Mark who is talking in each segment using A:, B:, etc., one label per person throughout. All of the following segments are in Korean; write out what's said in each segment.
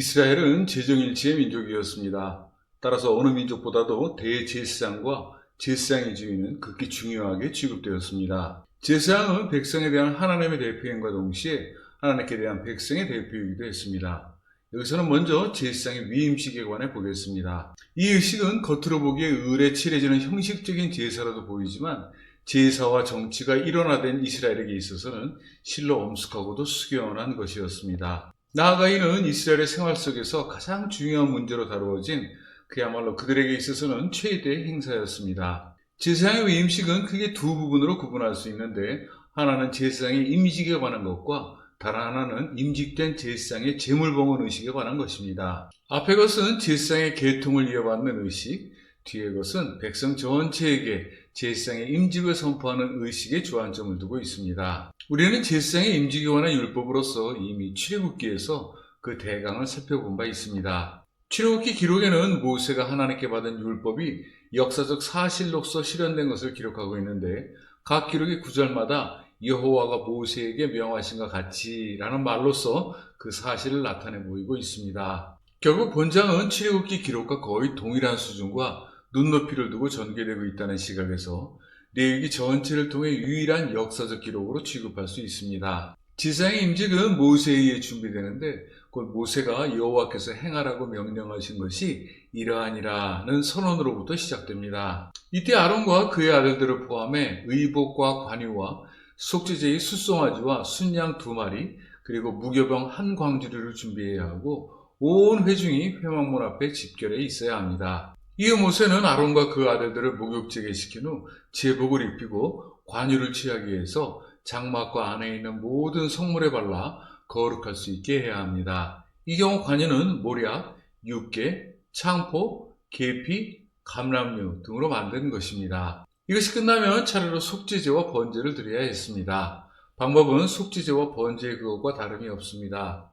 A: 이스라엘은 재정일치의 민족이었습니다. 따라서 어느 민족보다도 대제사장과 제사장의 지위는 극히 중요하게 취급되었습니다. 제사장은 백성에 대한 하나님의 대표인과 동시에 하나님께 대한 백성의 대표이기도 했습니다. 여기서는 먼저 제사장의 위임식에 관해 보겠습니다. 이 의식은 겉으로 보기에 을에 칠해지는 형식적인 제사로도 보이지만 제사와 정치가 일원화된 이스라엘에게 있어서는 실로 엄숙하고도 숙연한 것이었습니다. 나아가 이는 이스라엘의 생활 속에서 가장 중요한 문제로 다루어진 그야말로 그들에게 있어서는 최대의 행사였습니다. 제사장의 위임식은 크게 두 부분으로 구분할 수 있는데, 하나는 제사장의 임직에 관한 것과 다른 하나는 임직된 제사장의 재물봉헌 의식에 관한 것입니다. 앞의 것은 제사장의 계통을 이어받는 의식, 뒤의 것은 백성 전체에게 제사장의 임직을 선포하는 의식에 주안점을 두고 있습니다. 우리는 제사장의 임직에 관한 율법으로서 이미 출애굽기에서 그 대강을 살펴본 바 있습니다. 출애굽기 기록에는 모세가 하나님께 받은 율법이 역사적 사실로서 실현된 것을 기록하고 있는데, 각 기록의 구절마다 여호와가 모세에게 명하신과 같이라는 말로서 그 사실을 나타내 보이고 있습니다. 결국 본장은 출애굽기 기록과 거의 동일한 수준과 눈높이를 두고 전개되고 있다는 시각에서 레위기 전체를 통해 유일한 역사적 기록으로 취급할 수 있습니다. 제사장의 임직은 모세에 의해 준비되는데, 곧 모세가 여호와께서 행하라고 명령하신 것이 이러하니라는 선언으로부터 시작됩니다. 이때 아론과 그의 아들들을 포함해 의복과 관유와 속죄제의 숫송아지와 순양 2마리, 그리고 무교병 한 광주리를 준비해야 하고 온 회중이 회막문 앞에 집결해 있어야 합니다. 이후 모세는 아론과 그 아들들을 목욕제게 시킨 후 제복을 입히고 관유를 취하기 위해서 장막과 안에 있는 모든 성물에 발라 거룩할 수 있게 해야 합니다. 이 경우 관유는 모략, 육개, 창포, 계피, 감람류 등으로 만든 것입니다. 이것이 끝나면 차례로 속죄제와 번제를 드려야 했습니다. 방법은 속죄제와 번제의 그것과 다름이 없습니다.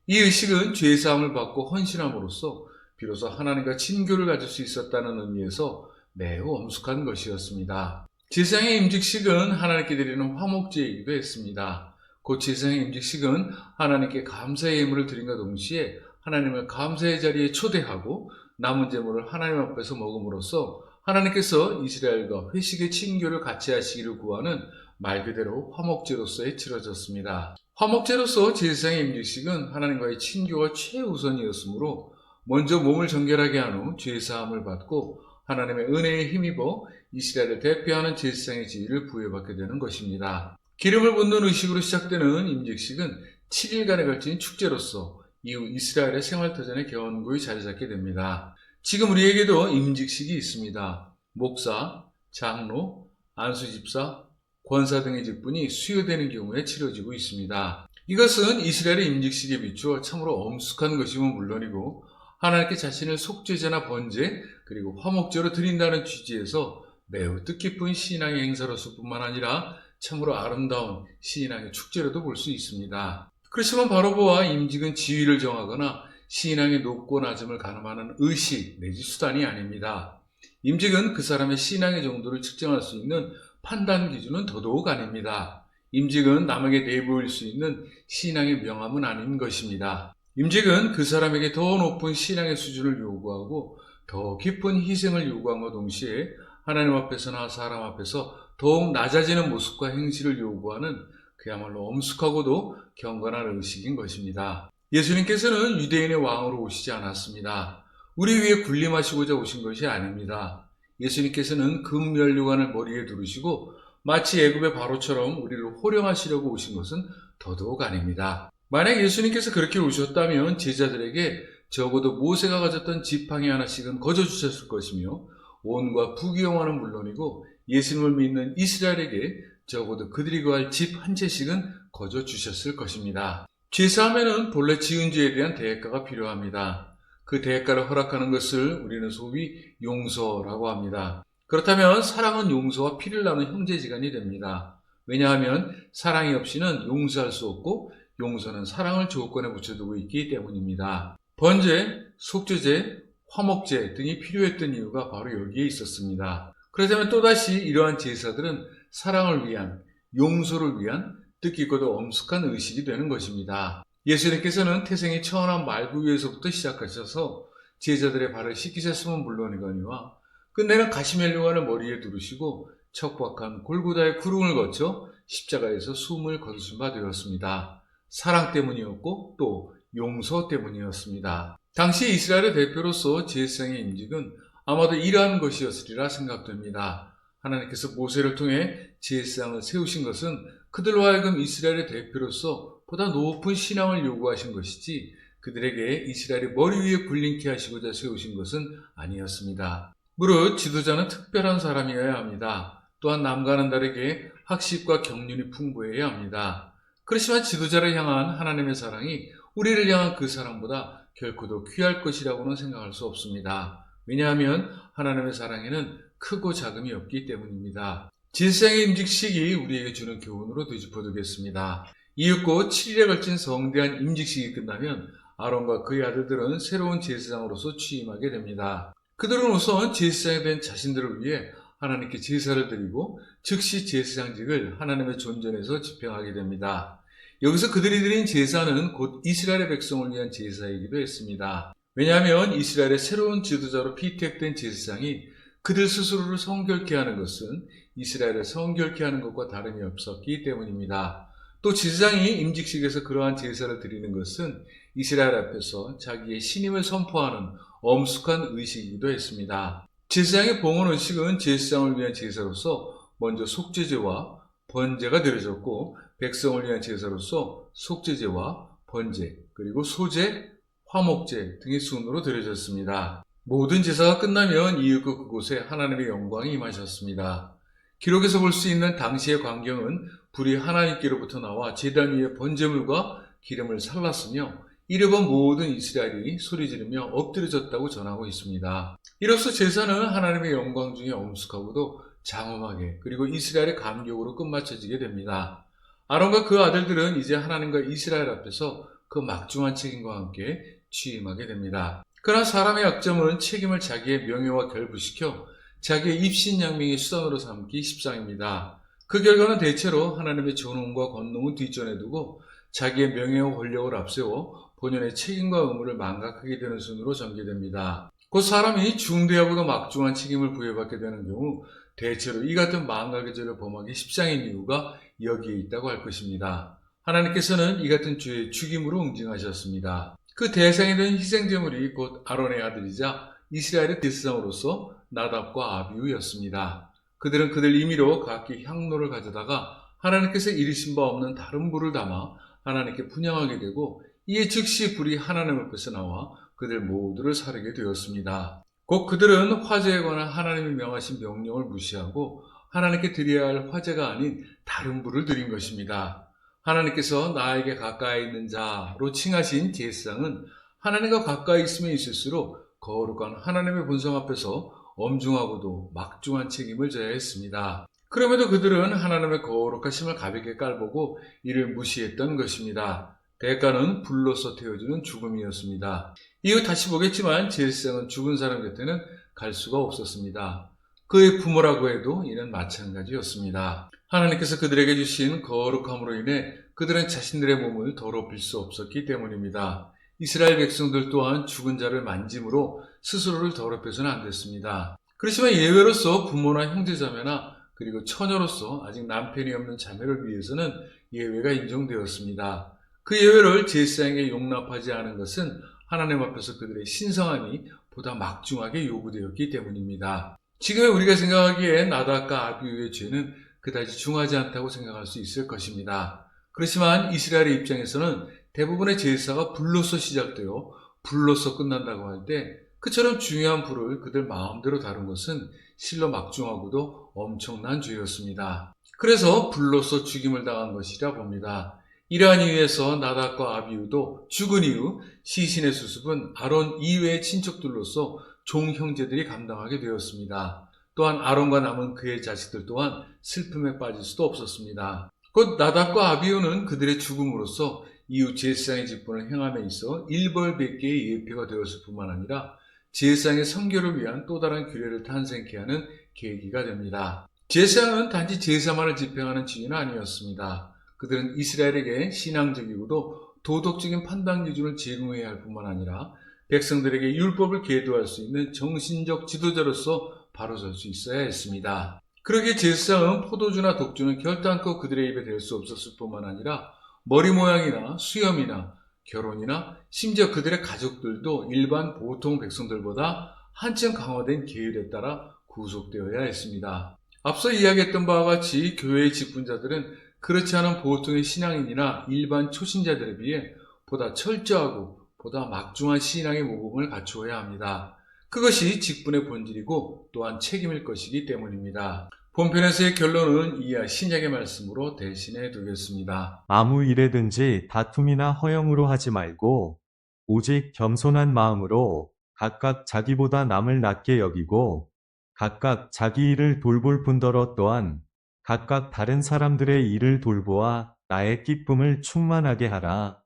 A: 이 의식은 죄사함을 받고 헌신함으로써 비로소 하나님과 친교를 가질 수 있었다는 의미에서 매우 엄숙한 것이었습니다. 제사장의 임직식은 하나님께 드리는 화목제이기도 했습니다. 곧 제사장의 임직식은 하나님께 감사의 예물을 드림과 동시에 하나님을 감사의 자리에 초대하고 남은 제물을 하나님 앞에서 먹음으로써 하나님께서 이스라엘과 회식의 친교를 같이 하시기를 구하는 말 그대로 화목제로서에 치러졌습니다. 화목제로서 제사장의 임직식은 하나님과의 친교가 최우선이었으므로 먼저 몸을 정결하게 한 후 죄사함을 받고 하나님의 은혜에 힘입어 이스라엘을 대표하는 제사장의 지위를 부여받게 되는 것입니다. 기름을 붓는 의식으로 시작되는 임직식은 7일간에 걸친 축제로서 이후 이스라엘의 생활터전에 견고히 자리 잡게 됩니다. 지금 우리에게도 임직식이 있습니다. 목사, 장로, 안수집사, 권사 등의 직분이 수여되는 경우에 치러지고 있습니다. 이것은 이스라엘의 임직식에 비추어 참으로 엄숙한 것이면 물론이고 하나님께 자신을 속죄제나 번제 그리고 화목제로 드린다는 취지에서 매우 뜻깊은 신앙의 행사로서 뿐만 아니라 참으로 아름다운 신앙의 축제로도 볼 수 있습니다. 그렇지만 바로 보아 임직은 지위를 정하거나 신앙의 높고 낮음을 가늠하는 의식 내지 수단이 아닙니다. 임직은 그 사람의 신앙의 정도를 측정할 수 있는 판단 기준은 더더욱 아닙니다. 임직은 남에게 내보일 수 있는 신앙의 명함은 아닌 것입니다. 임직은 그 사람에게 더 높은 신앙의 수준을 요구하고 더 깊은 희생을 요구함과 동시에 하나님 앞에서나 사람 앞에서 더욱 낮아지는 모습과 행실을 요구하는 그야말로 엄숙하고도 경건한 의식인 것입니다. 예수님께서는 유대인의 왕으로 오시지 않았습니다. 우리 위에 군림하시고자 오신 것이 아닙니다. 예수님께서는 금면류관을 머리에 두르시고 마치 애굽의 바로처럼 우리를 호령하시려고 오신 것은 더더욱 아닙니다. 만약 예수님께서 그렇게 오셨다면 제자들에게 적어도 모세가 가졌던 지팡이 하나씩은 거저주셨을 것이며 온과 부귀영화는 물론이고 예수님을 믿는 이스라엘에게 적어도 그들이 거할 집 한 채씩은 거저주셨을 것입니다. 죄사함에는 본래 지은 죄에 대한 대가가 필요합니다. 그 대가를 허락하는 것을 우리는 소위 용서라고 합니다. 그렇다면 사랑은 용서와 피를 나눈 형제지간이 됩니다. 왜냐하면 사랑이 없이는 용서할 수 없고 용서는 사랑을 조건에 붙여두고 있기 때문입니다. 번제, 속죄제, 화목제 등이 필요했던 이유가 바로 여기에 있었습니다. 그렇다면 또다시 이러한 제사들은 사랑을 위한, 용서를 위한 뜻깊고도 엄숙한 의식이 되는 것입니다. 예수님께서는 태생이 천한 말구 위에서부터 시작하셔서 제자들의 발을 씻기셨으면 물론이거니와 끝내는 가시멜로관을 머리에 두르시고 척박한 골고다의 구름을 거쳐 십자가에서 숨을 거두신 바 되었습니다. 사랑 때문이었고 또 용서 때문이었습니다. 당시 이스라엘의 대표로서 제사장의 임직은 아마도 이러한 것이었으리라 생각됩니다. 하나님께서 모세를 통해 제사장을 세우신 것은 그들로 하여금 이스라엘의 대표로서 보다 높은 신앙을 요구하신 것이지 그들에게 이스라엘의 머리 위에 굴림케 하시고자 세우신 것은 아니었습니다. 무릇 지도자는 특별한 사람이어야 합니다. 또한 남과는 다르게 학식과 경륜이 풍부해야 합니다. 그렇지만 지도자를 향한 하나님의 사랑이 우리를 향한 그 사랑보다 결코 더 귀할 것이라고는 생각할 수 없습니다. 왜냐하면 하나님의 사랑에는 크고 작음이 없기 때문입니다. 제사장의 임직식이 우리에게 주는 교훈으로 되짚어두겠습니다. 이윽고 7일에 걸친 성대한 임직식이 끝나면 아론과 그의 아들들은 새로운 제사장으로서 취임하게 됩니다. 그들은 우선 제사장이 된 자신들을 위해 하나님께 제사를 드리고 즉시 제사장직을 하나님의 존전에서 집행하게 됩니다. 여기서 그들이 드린 제사는 곧 이스라엘의 백성을 위한 제사이기도 했습니다. 왜냐하면 이스라엘의 새로운 지도자로 피택된 제사장이 그들 스스로를 성결케 하는 것은 이스라엘을 성결케 하는 것과 다름이 없었기 때문입니다. 또 제사장이 임직식에서 그러한 제사를 드리는 것은 이스라엘 앞에서 자기의 신임을 선포하는 엄숙한 의식이기도 했습니다. 제사장의 봉헌 의식은 제사장을 위한 제사로서 먼저 속죄제와 번제가 드려졌고 백성을 위한 제사로서 속죄제와 번제 그리고 소제, 화목제 등의 순으로 드려졌습니다. 모든 제사가 끝나면 이윽고 그곳에 하나님의 영광이 임하셨습니다. 기록에서 볼 수 있는 당시의 광경은 불이 하나님께로부터 나와 제단 위에 번제물과 기름을 살랐으며 이를 본 모든 이스라엘이 소리지르며 엎드려졌다고 전하고 있습니다. 이로써 제사는 하나님의 영광 중에 엄숙하고도 장엄하게 그리고 이스라엘의 감격으로 끝마쳐지게 됩니다. 아론과 그 아들들은 이제 하나님과 이스라엘 앞에서 그 막중한 책임과 함께 취임하게 됩니다. 그러나 사람의 약점은 책임을 자기의 명예와 결부시켜 자기의 입신양명의 수단으로 삼기 십상입니다. 그 결과는 대체로 하나님의 존엄과 권능은 뒷전에 두고 자기의 명예와 권력을 앞세워 본연의 책임과 의무를 망각하게 되는 순으로 전개됩니다. 곧 사람이 중대하고도 막중한 책임을 부여받게 되는 경우 대체로 이 같은 망각의 죄를 범하기 십상인 이유가 여기에 있다고 할 것입니다. 하나님께서는 이 같은 죄의 죽임으로 응징하셨습니다. 그 대상이 된 희생제물이 곧 아론의 아들이자 이스라엘의 제사장으로서 나답과 아비후였습니다. 그들은 그들 임의로 각기 향로를 가져다가 하나님께서 이르신 바 없는 다른 불을 담아 하나님께 분향하게 되고 이에 즉시 불이 하나님 앞에서 나와 그들 모두를 사르게 되었습니다. 곧 그들은 화제에 관한 하나님이 명하신 명령을 무시하고 하나님께 드려야 할 화제가 아닌 다른 불을 드린 것입니다. 하나님께서 나에게 가까이 있는 자로 칭하신 제사장은 하나님과 가까이 있으면 있을수록 거룩한 하나님의 본성 앞에서 엄중하고도 막중한 책임을 져야 했습니다. 그럼에도 그들은 하나님의 거룩하심을 가볍게 깔보고 이를 무시했던 것입니다. 대가는 불로서 태워주는 죽음이었습니다. 이후 다시 보겠지만 제사장은 죽은 사람 곁에는 갈 수가 없었습니다. 그의 부모라고 해도 이는 마찬가지였습니다. 하나님께서 그들에게 주신 거룩함으로 인해 그들은 자신들의 몸을 더럽힐 수 없었기 때문입니다. 이스라엘 백성들 또한 죽은 자를 만짐으로 스스로를 더럽혀서는 안 됐습니다. 그렇지만 예외로서 부모나 형제자매나 그리고 처녀로서 아직 남편이 없는 자매를 위해서는 예외가 인정되었습니다. 그 예외를 제사장에게 용납하지 않은 것은 하나님 앞에서 그들의 신성함이 보다 막중하게 요구되었기 때문입니다. 지금 우리가 생각하기에 나답과 아비후의 죄는 그다지 중하지 않다고 생각할 수 있을 것입니다. 그렇지만 이스라엘의 입장에서는 대부분의 제사가 불로서 시작되어 불로서 끝난다고 할 때 그처럼 중요한 불을 그들 마음대로 다룬 것은 실로 막중하고도 엄청난 죄였습니다. 그래서 불로서 죽임을 당한 것이라 봅니다. 이러한 이유에서 나답과 아비후도 죽은 이후 시신의 수습은 아론 이외의 친척들로서 종형제들이 감당하게 되었습니다. 또한 아론과 남은 그의 자식들 또한 슬픔에 빠질 수도 없었습니다. 곧 나답과 아비후는 그들의 죽음으로써 이후 제사장의 직분을 행함에 있어 일벌백계의 예표가 되었을 뿐만 아니라 제사장의 성결을 위한 또 다른 규례를 탄생케 하는 계기가 됩니다. 제사장은 단지 제사만을 집행하는 직위는 아니었습니다. 그들은 이스라엘에게 신앙적이고도 도덕적인 판단 기준을 제공해야 할 뿐만 아니라 백성들에게 율법을 계도할 수 있는 정신적 지도자로서 바로설 수 있어야 했습니다. 그러기에 제사장은 포도주나 독주는 결단코 그들의 입에 댈 수 없었을 뿐만 아니라 머리 모양이나 수염이나 결혼이나 심지어 그들의 가족들도 일반 보통 백성들보다 한층 강화된 계율에 따라 구속되어야 했습니다. 앞서 이야기했던 바와 같이 교회의 직분자들은 그렇지 않은 보통의 신앙인이나 일반 초신자들에 비해 보다 철저하고 보다 막중한 신앙의 모범을 갖추어야 합니다. 그것이 직분의 본질이고 또한 책임일 것이기 때문입니다. 본편에서의 결론은 이하 신약의 말씀으로 대신해 두겠습니다.
B: 아무 일에든지 다툼이나 허영으로 하지 말고 오직 겸손한 마음으로 각각 자기보다 남을 낮게 여기고 각각 자기 일을 돌볼 뿐더러 또한 각각 다른 사람들의 일을 돌보아 나의 기쁨을 충만하게 하라.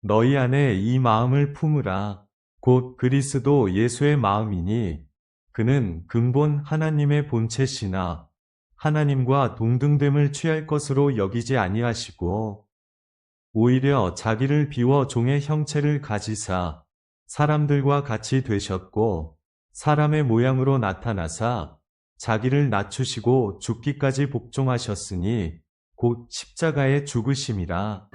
B: 너희 안에 이 마음을 품으라. 곧 그리스도 예수의 마음이니 그는 근본 하나님의 본체시나 하나님과 동등됨을 취할 것으로 여기지 아니하시고 오히려 자기를 비워 종의 형체를 가지사 사람들과 같이 되셨고 사람의 모양으로 나타나사 자기를 낮추시고 죽기까지 복종하셨으니 곧 십자가에 죽으심이라.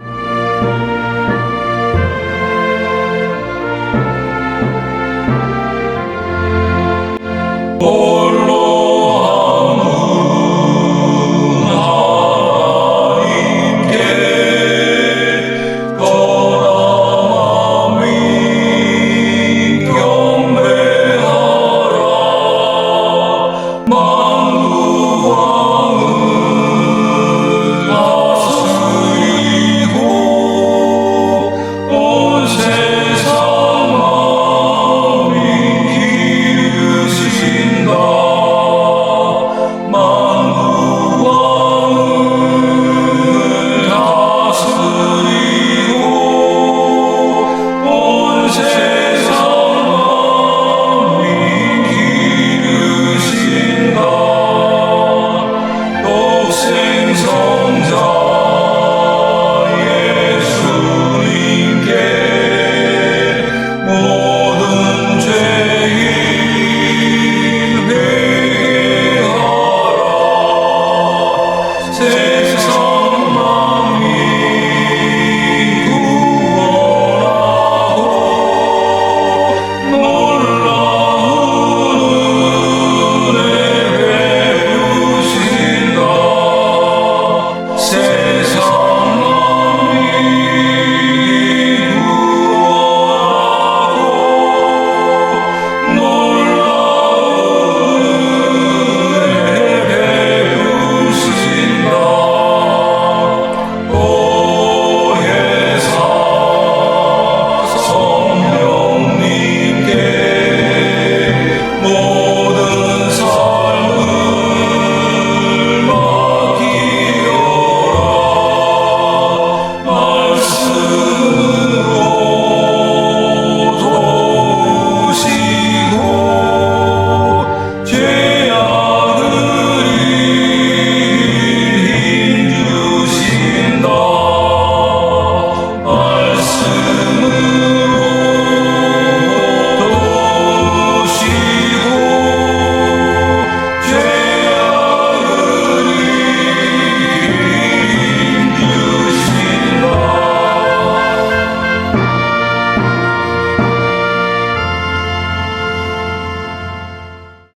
C: 생성